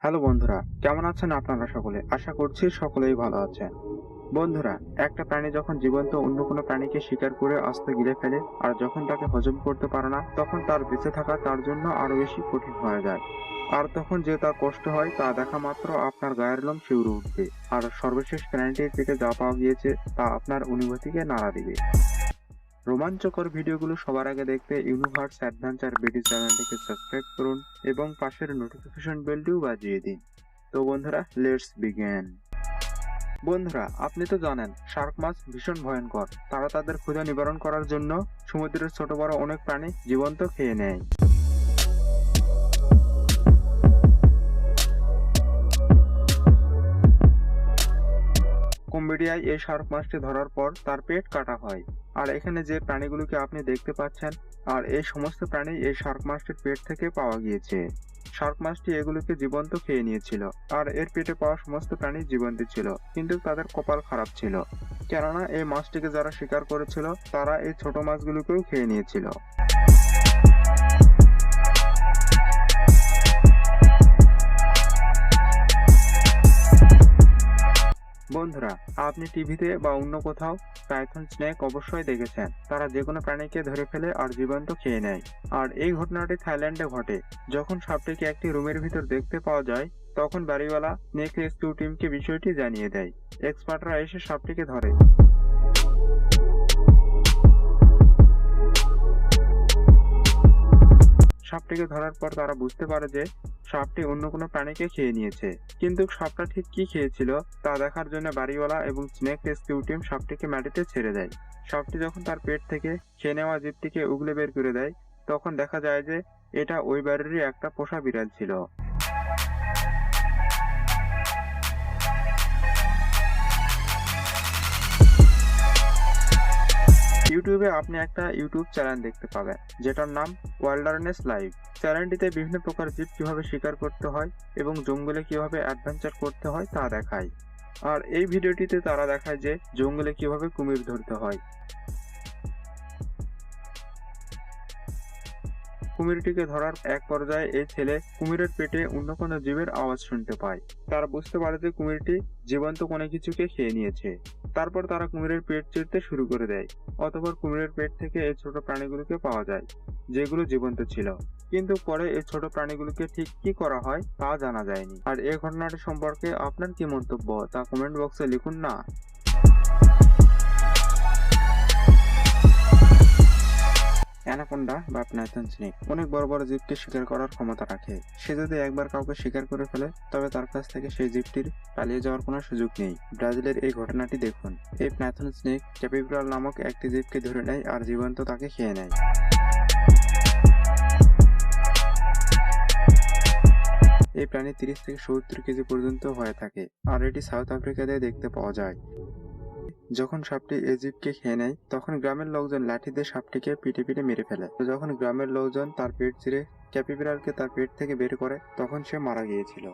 Hello বন্ধুরা, কেমন আছেন আপনারা সকলে? আশা করছি সকলেই ভালো আছেন। বন্ধুরা, একটা প্রাণী যখন জীবন্ত অন্য কোনো প্রাণীকে শিকার করে আস্তে গিলে ফেলে আর যখন তাকে হজম করতে পারে না, তখন তার বেঁচে থাকা তার জন্য আরো বেশি কঠিন হয়ে যায়। আর তখন যে তার কষ্ট হয় তা দেখা মাত্র আপনার গায়ের লোম শিউরে উঠবে। আর সর্বশেষ প্রাণীটির পেটে যা পাওয়া গিয়েছে তা আপনার অনুভূতিকে নাড়া দিবে। রোমাঞ্চকর ভিডিওগুলো সবার আগে দেখতে ইউনিভার্স অ্যাডভেঞ্চার বিডি চ্যানেলটিকে সাবস্ক্রাইব করুন এবং পাশের নোটিফিকেশন বেলটিও বাজিয়ে দিন। তো বন্ধুরা, লেটস বিগিন। বন্ধুরা, আপনি তো জানেন শার্ক মাছ ভীষণ ভয়ঙ্কর। তারা তাদের ক্ষুধা নিবারণ করার জন্য সমুদ্রের ছোট বড় অনেক প্রাণী জীবন্ত খেয়ে নেয়। কম্বোডিয়ায় এই শার্ক মাছটি ধরার পর তার পেট কাটা হয়। আর এখানে যে প্রাণীগুলোকে আপনি দেখতে পাচ্ছেন, আর এই সমস্ত প্রাণী এই শার্ক মাছটির পেট থেকে পাওয়া গিয়েছে। শার্ক মাছটি এগুলোকে জীবন্ত খেয়ে নিয়েছিল, আর এর পেটে পাওয়া সমস্ত প্রাণী জীবন্ত ছিল, কিন্তু তাদের কপাল খারাপ ছিল, কেননা এই মাছটিকে যারা শিকার করেছিল তারা এই ছোট মাছগুলোকেও খেয়ে নিয়েছিল। বন্ধুরা, আপনি টিভিতে বা অন্য কোথাও পাইথন স্নেক অবশ্যই দেখেছেন। তারা যে কোনো প্রাণীকে ধরে ফেলে আর জীবন্ত খেয়ে নেয়। আর এই ঘটনাটি থাইল্যান্ডে ঘটে। যখন সাপটিকে একটি রুমের ভিতর দেখতে পাওয়া যায়, তখন বাড়িওয়ালা স্নেক রেস্কিউ টিমকে বিষয়টি জানিয়ে দেয়। এক্সপার্টরা এসে সাপটিকে ধরে। সাপটিকে ধরার পর তারা বুঝতে পারে যে সাপটি অন্য কোনো প্রাণীকে খেয়ে নিয়েছে। কিন্তু সাপটা ঠিক কি খেয়েছিল তা দেখার জন্য বাড়িওয়ালা এবং স্নেক রেস্কিউ টিম সাপটিকে মাটিতে ছেড়ে দেয়। সাপটি যখন তার পেট থেকে খেয়ে নেওয়া জীবটিকে উগলে বের করে দেয়, তখন দেখা যায় যে এটা ওই বাড়িরই একটা পোষা বিড়াল ছিল। ইউটিউবে আপনি একটা ইউটিউব চ্যানেল দেখতে পাবেন, যেটার নাম ওয়াইল্ডারনেস লাইভ। চ্যানেলটিতে বিভিন্ন প্রকার জীব কিভাবে শিকার করতে হয় এবং জঙ্গলে কিভাবে অ্যাডভেঞ্চার করতে হয় তা দেখায়। আর এই ভিডিওটিতে তারা দেখায় যে জঙ্গলে কিভাবে কুমির ধরতে হয়। কুমিরটিকে ধরার এক পর্যায়ে এই ছেলে কুমিরের পেটে অন্য কোনো জীবের আওয়াজ শুনতে পায়। তারা বুঝতে পারে যে কুমিরটি জীবন্ত কোনো কিছুকে খেয়ে নিয়েছে। তারপর তারা কুমিরের পেট চিরতে শুরু করে দেয়। অতঃপর কুমিরের পেট থেকে এই ছোট প্রাণীগুলোকে পাওয়া যায়, যেগুলো জীবন্ত ছিল। কিন্তু পরে এই ছোট প্রাণীগুলোকে ঠিক কি করা হয় তা জানা যায়নি। আর এই ঘটনাটি সম্পর্কে আপনার কি মন্তব্য তা কমেন্ট বক্সে লিখুন না। অ্যানাকোন্ডা বা পাইথন স্নেক অনেক বড় বড় জীবকে শিকার করার ক্ষমতা রাখে। সে যদি একবার কাউকে শিকার করে ফেলে, তবে তার কাছ থেকে সেই জীবটির পালিয়ে যাওয়ার কোনো সুযোগ নেই। ব্রাজিলের এই ঘটনাটি দেখুন। এই পাইথন স্নেক ক্যাপিব্রাল নামক একটি জীবকে ধরে নেয় আর জীবন্ত তাকে খেয়ে নেয়। এই প্রাণী 30 থেকে 70 কেজি পর্যন্ত হয়ে থাকে, আর এটি সাউথ আফ্রিকাতে দেখতে পাওয়া যায়। যখন সাপটি এই জীবকে খেয়ে নেয়, তখন গ্রামের লোকজন লাঠি দিয়ে সাপটিকে পিটে পিটে মেরে ফেলে। যখন গ্রামের লোকজন তার পেট চিরে ক্যাপিব্রালকে তার পেট থেকে বের করে, তখন সে মারা গিয়েছিল।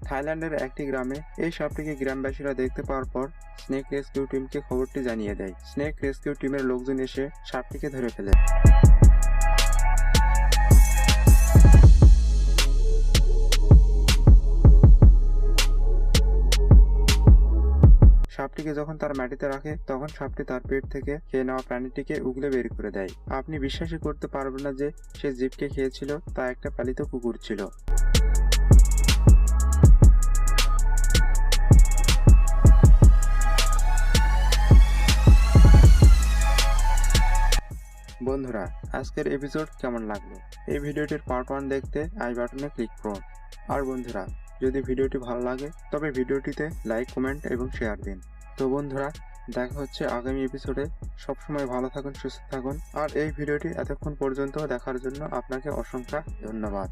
থাইল্যান্ডের একটি গ্রামে এই সাপটিকে গ্রামবাসীরা দেখতে পাওয়ার পর স্নেক রেস্কিউ টিমকে খবরটি জানিয়ে দেয়। স্নেক রেস্কিউ টিমের লোকজন এসে সাপটিকে ধরে ফেলে। সাপটিকে যখন তার মাটিতে রাখে, তখন সাপটি তার পেট থেকে খেয়ে নেওয়া প্রাণীটিকে উগলে বের করে দেয়। আপনি বিশ্বাসই করতে পারবেন না যে সে জীবকে খেয়েছিল তা একটা পালিত কুকুর ছিল। বন্ধুরা, আজকের এপিসোড কেমন লাগলো? এই ভিডিওটির পার্ট 1 দেখতে আই বাটনে ক্লিক করুন। আর বন্ধুরা, যদি ভিডিওটি ভালো লাগে তবে ভিডিওটিতে লাইক, কমেন্ট এবং শেয়ার দিন। তো বন্ধুরা, দেখা হচ্ছে আগামী এপিসোডে। সবসময় ভালো থাকুন, সুস্থ থাকুন। আর এই ভিডিওটি এতক্ষণ পর্যন্ত দেখার জন্য আপনাকে অসংখ্য ধন্যবাদ।